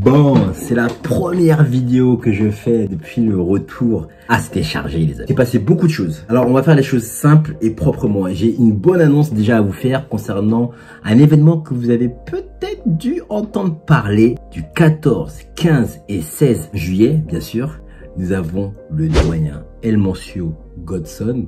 Bon, c'est la première vidéo que je fais depuis le retour. Ah, c'était chargé les amis. Il s'est passé beaucoup de choses. Alors, on va faire les choses simples et proprement. J'ai une bonne annonce déjà à vous faire concernant un événement que vous avez peut-être dû entendre parler. Du 14, 15 et 16 juillet, bien sûr, nous avons le doyen Elmancio Godson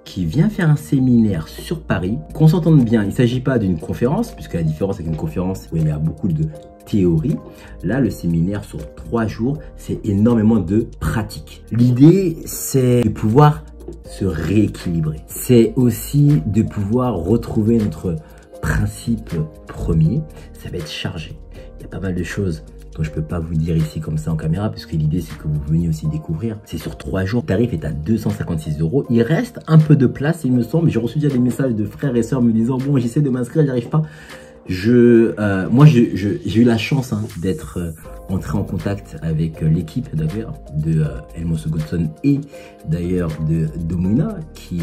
qui vient faire un séminaire sur Paris. Qu'on s'entende bien, il ne s'agit pas d'une conférence, puisque la différence avec une conférence, où il y a beaucoup de théorie. Là, le séminaire sur 3 jours, c'est énormément de pratique. L'idée, c'est de pouvoir se rééquilibrer. C'est aussi de pouvoir retrouver notre principe premier. Ça va être chargé. Il y a pas mal de choses dont je peux pas vous dire ici comme ça en caméra, puisque l'idée c'est que vous veniez aussi découvrir. C'est sur 3 jours, le tarif est à 256 €. Il reste un peu de place, il me semble. J'ai reçu déjà des messages de frères et sœurs me disant bon, j'essaie de m'inscrire, j'y arrive pas. Moi j'ai eu la chance d'être entré en contact avec l'équipe d'ailleurs de Elmancio Godson et d'ailleurs de Domina qui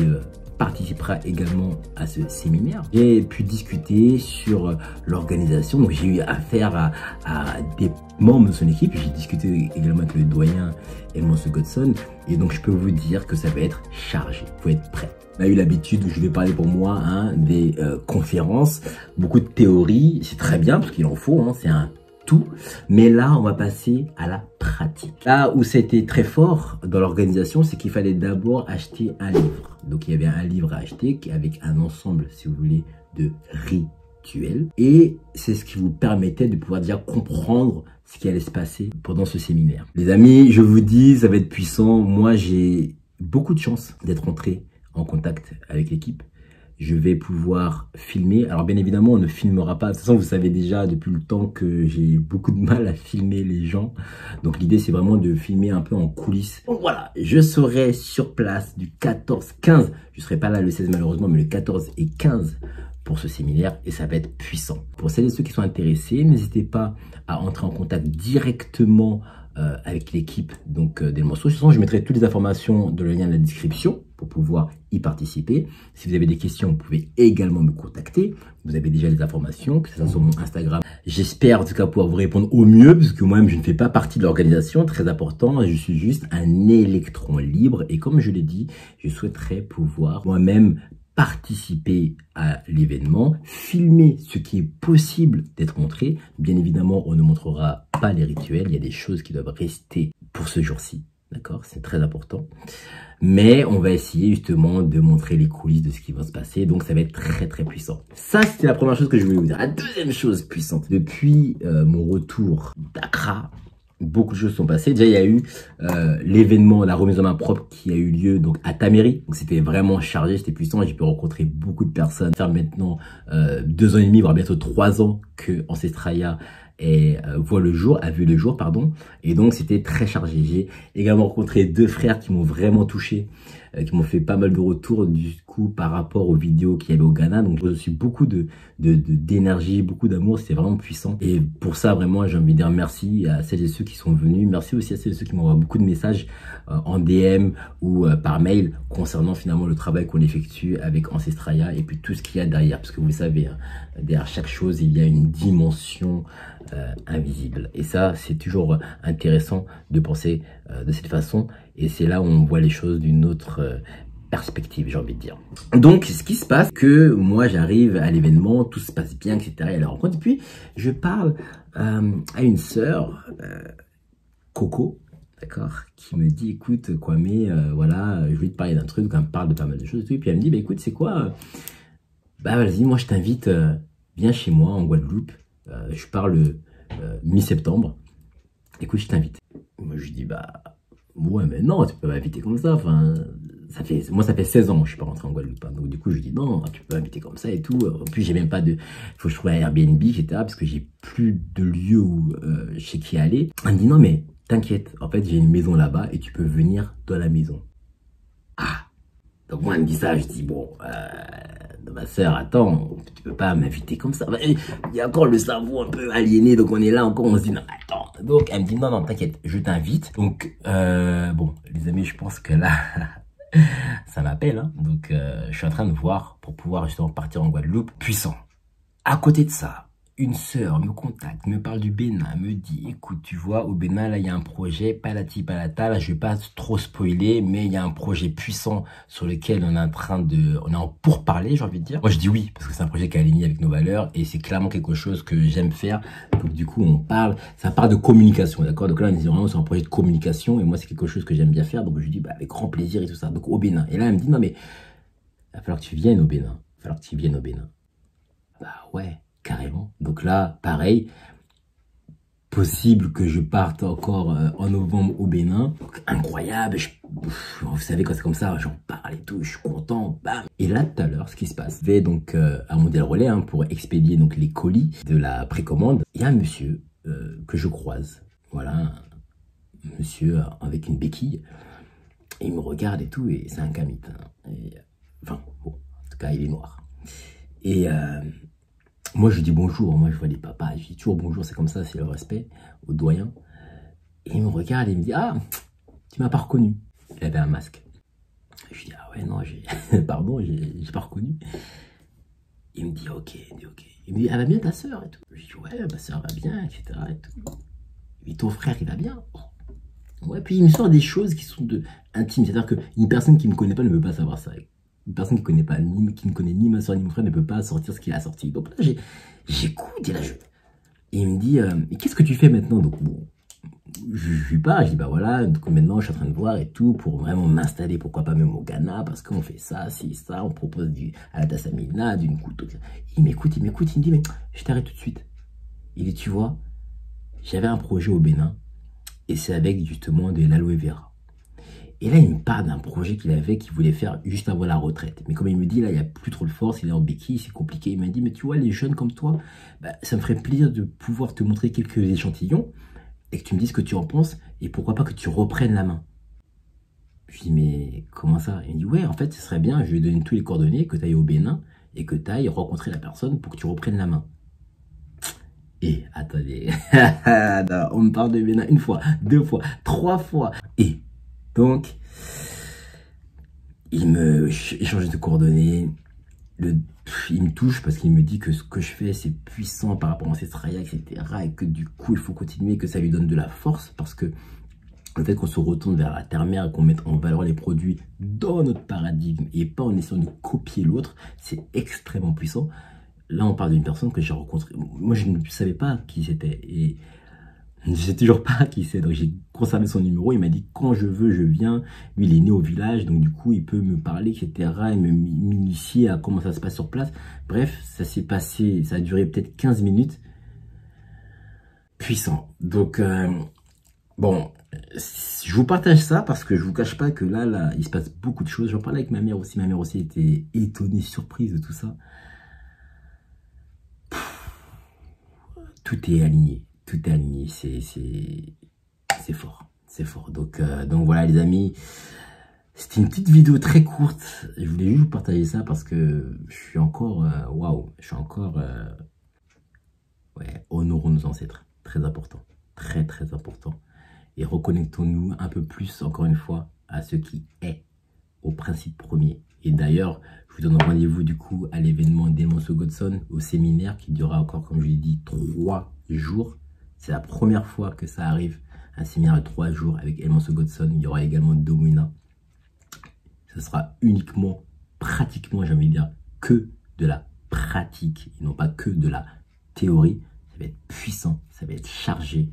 participera également à ce séminaire. J'ai pu discuter sur l'organisation, donc j'ai eu affaire à des membres de son équipe. J'ai discuté également avec le doyen Elmancio Godson et donc je peux vous dire que ça va être chargé, il faut être prêt. On a eu l'habitude où je vais parler pour moi des conférences, beaucoup de théories, c'est très bien parce qu'il en faut, c'est un tout, mais là on va passer à la pratique. Là où c'était très fort dans l'organisation, c'est qu'il fallait d'abord acheter un livre. Donc il y avait un livre à acheter avec un ensemble, si vous voulez, de rituels, et c'est ce qui vous permettait de pouvoir déjà comprendre ce qui allait se passer pendant ce séminaire. Les amis, je vous dis, ça va être puissant. Moi j'ai beaucoup de chance d'être entré en contact avec l'équipe. Je vais pouvoir filmer. Alors bien évidemment, on ne filmera pas. De toute façon, vous savez déjà depuis le temps que j'ai beaucoup de mal à filmer les gens. Donc l'idée, c'est vraiment de filmer un peu en coulisses. Donc voilà, je serai sur place du 14-15. Je ne serai pas là le 16 malheureusement, mais le 14 et 15 pour ce séminaire et ça va être puissant. Pour celles et ceux qui sont intéressés, n'hésitez pas à entrer en contact directement avec l'équipe d'Elmancio. De toute façon, je mettrai toutes les informations dans le lien de la description pour pouvoir y participer. Si vous avez des questions, vous pouvez également me contacter. Vous avez déjà les informations, que ce soit sur mon Instagram. J'espère en tout cas pouvoir vous répondre au mieux, parce que moi-même, je ne fais pas partie de l'organisation, très important. Je suis juste un électron libre. Et comme je l'ai dit, je souhaiterais pouvoir moi-même participer à l'événement, filmer ce qui est possible d'être montré. Bien évidemment, on ne montrera pas les rituels. Il y a des choses qui doivent rester pour ce jour-ci. D'accord, c'est très important. Mais on va essayer justement de montrer les coulisses de ce qui va se passer. Donc ça va être très très puissant. Ça, c'était la première chose que je voulais vous dire. La deuxième chose puissante. Depuis mon retour d'Accra, beaucoup de choses sont passées. Déjà, il y a eu l'événement, la remise en main propre qui a eu lieu donc à Taméry. Donc c'était vraiment chargé, c'était puissant. J'ai pu rencontrer beaucoup de personnes. Ça fait maintenant 2 ans et demi, voire bientôt 3 ans que Ancestraya a vu le jour, pardon. Et donc c'était très chargé. J'ai également rencontré 2 frères qui m'ont vraiment touché, qui m'ont fait pas mal de retours du coup par rapport aux vidéos qu'il y avait au Ghana. Donc j'ai reçu beaucoup d'énergie, beaucoup d'amour, c'était vraiment puissant. Et pour ça vraiment j'ai envie de dire merci à celles et ceux qui sont venus. Merci aussi à celles et ceux qui m'envoient beaucoup de messages en DM ou par mail concernant finalement le travail qu'on effectue avec Ancestraya et puis tout ce qu'il y a derrière. Parce que vous le savez, derrière chaque chose il y a une dimension invisible. Et ça c'est toujours intéressant de penser de cette façon. Et c'est là où on voit les choses d'une autre perspective, j'ai envie de dire. Donc, ce qui se passe, que moi, j'arrive à l'événement, tout se passe bien, etc. Et à la rencontre. Et puis, je parle à une sœur, Coco, d'accord, qui me dit, écoute, Kwame, voilà, je voulais te parler d'un truc, elle me parle de pas mal de choses. Et puis, elle me dit, bah, écoute, c'est quoi bah, vas-y, moi, je t'invite, viens chez moi, en Guadeloupe. Je parle mi-septembre. Écoute, je t'invite. Moi, je dis, bah... ouais, mais non, tu peux m'inviter comme ça. Enfin, moi, ça fait 16 ans que je suis pas rentré en Guadeloupe. Donc, du coup, je dis non, tu peux m'inviter comme ça et tout. En plus, j'ai même pas de. Il faut que je trouve un Airbnb, etc. Parce que j'ai plus de lieu où chez qui aller. Elle me dit non, mais t'inquiète. En fait, j'ai une maison là-bas et tu peux venir dans la maison. Ah! Donc, moi, elle me dit ça. Je dis bon, ma soeur, attends, tu peux pas m'inviter comme ça. Il y a encore le cerveau un peu aliéné. Donc, on est là encore, on se dit non, attends. Donc, elle me dit, non, non, t'inquiète, je t'invite. Donc, bon, les amis, je pense que là, ça m'appelle. Donc, je suis en train de voir pour pouvoir justement partir en Guadeloupe. Puissant. À côté de ça, une sœur me contacte, me parle du Bénin, me dit, écoute, tu vois, au Bénin, là, il y a un projet, palati palata, là, je vais pas trop spoiler, mais il y a un projet puissant sur lequel on est en pourparlers, j'ai envie de dire. Moi, je dis oui, parce que c'est un projet qui est aligné avec nos valeurs, et c'est clairement quelque chose que j'aime faire. Donc, du coup, ça parle de communication, d'accord? Donc là, on est vraiment sur un projet de communication, et moi, c'est quelque chose que j'aime bien faire, donc je dis, bah, avec grand plaisir et tout ça. Donc, au Bénin. Et là, elle me dit, non, mais, il va falloir que tu viennes au Bénin. Il va falloir que tu viennes au Bénin. Bah, ouais. Carrément. Donc là, pareil, possible que je parte encore en novembre au Bénin. Donc, incroyable. Vous savez, quand c'est comme ça, j'en parle et tout, je suis content. Bam. Et là, tout à l'heure, ce qui se passe, je vais donc à Mondial Relais pour expédier donc les colis de la précommande. Il y a un monsieur que je croise. Voilà, un monsieur avec une béquille. Et il me regarde et tout, et c'est un kamit. Enfin, bon, en tout cas, il est noir. Et moi, je dis bonjour. Moi, je vois les papas. Je dis toujours bonjour. C'est comme ça, c'est le respect aux doyens. Et il me regarde et il me dit, ah, tu m'as pas reconnu. Il avait un masque. Je dis, ah ouais, non, pardon, j'ai pas reconnu. Il me dit, ok, Il me dit, elle va bien ta sœur et tout. Je dis, ouais, ma sœur va bien, etc. Et tout. Il dit, ton frère, il va bien. Ouais, puis il me sort des choses qui sont intimes. C'est-à-dire qu'une personne qui me connaît pas ne peut pas savoir ça. Une personne qui ne connaît ni ma soeur ni mon frère ne peut pas sortir ce qu'il a sorti. Donc là, j'écoute et là, et il me dit, et qu'est-ce que tu fais maintenant? Donc bon, je lui parle, je dis, bah voilà, donc maintenant je suis en train de voir et tout, pour vraiment m'installer, pourquoi pas même au Ghana, parce qu'on fait ça, ça, on propose à la Tassamina, d'une couteau. Il m'écoute, il me dit, mais je t'arrête tout de suite. Il dit, tu vois, j'avais un projet au Bénin, et c'est avec justement de l'aloe vera. Et là, il me parle d'un projet qu'il avait, qu'il voulait faire juste avant la retraite. Mais comme il me dit, là, il n'y a plus trop de force, il est en béquille, c'est compliqué. Il m'a dit, mais tu vois, les jeunes comme toi, bah, ça me ferait plaisir de pouvoir te montrer quelques échantillons et que tu me dises ce que tu en penses et pourquoi pas que tu reprennes la main. Je lui dis, mais comment ça? Il me dit, ouais, en fait, ce serait bien, je lui ai donné tous les coordonnées, que tu ailles au Bénin et que tu ailles rencontrer la personne pour que tu reprennes la main. Et, attendez, on me parle de Bénin une fois, 2 fois, 3 fois. Et donc, il me échange de coordonnées, il me touche parce qu'il me dit que ce que je fais, c'est puissant par rapport à Ancestraya, etc. Et que du coup, il faut continuer, que ça lui donne de la force parce que le fait qu'on se retourne vers la terre-mère et qu'on mette en valeur les produits dans notre paradigme et pas en essayant de copier l'autre, c'est extrêmement puissant. Là, on parle d'une personne que j'ai rencontrée. Moi, je ne savais pas qui c'était. Et je ne sais toujours pas qui c'est. Donc, j'ai conservé son numéro. Il m'a dit, quand je veux, je viens. Lui, il est né au village. Donc, du coup, il peut me parler, etc. Et m'initier à comment ça se passe sur place. Bref, ça s'est passé. Ça a duré peut-être 15 minutes. Puissant. Donc, bon, je vous partage ça parce que je vous cache pas que là, il se passe beaucoup de choses. J'en parlais avec ma mère aussi. Ma mère aussi était étonnée, surprise de tout ça. Tout est aligné. Tout est aligné. C'est fort. C'est fort. Donc voilà, les amis. C'était une petite vidéo très courte. Je voulais juste vous partager ça parce que je suis encore... waouh. Je suis encore... ouais, honorons nos ancêtres. Très important. Très, très important. Et reconnectons-nous un peu plus, encore une fois, à ce qui est, au principe premier. Et d'ailleurs, je vous donne rendez-vous du coup à l'événement d'Elmanso Godson, au séminaire qui durera encore, comme je l'ai dit, 3 jours. C'est la première fois que ça arrive, un séminaire de 3 jours avec Elmanso Godson. Il y aura également Domina. Ce sera uniquement, pratiquement, j'ai envie de dire, que de la pratique, et non pas que de la théorie. Ça va être puissant, ça va être chargé.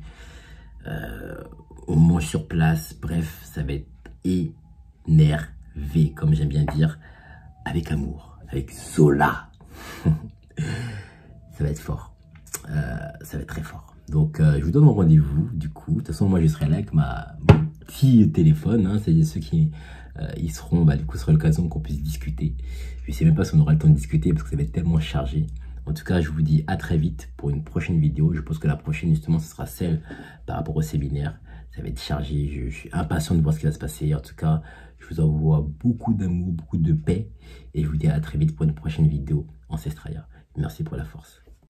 On mange sur place, bref, ça va être énervé, comme j'aime bien dire, avec amour, avec Zola. Ça va être fort, ça va être très fort. Donc, je vous donne mon rendez-vous, du coup. De toute façon, moi, je serai là avec mon petit téléphone. Hein, c'est ceux qui ils seront, du coup, ce sera l'occasion qu'on puisse discuter. Je ne sais même pas si on aura le temps de discuter parce que ça va être tellement chargé. En tout cas, je vous dis à très vite pour une prochaine vidéo. Je pense que la prochaine, justement, ce sera celle par rapport au séminaire. Ça va être chargé. Je suis impatient de voir ce qui va se passer. En tout cas, je vous envoie beaucoup d'amour, beaucoup de paix. Et je vous dis à très vite pour une prochaine vidéo Ancestraya. Merci pour la force.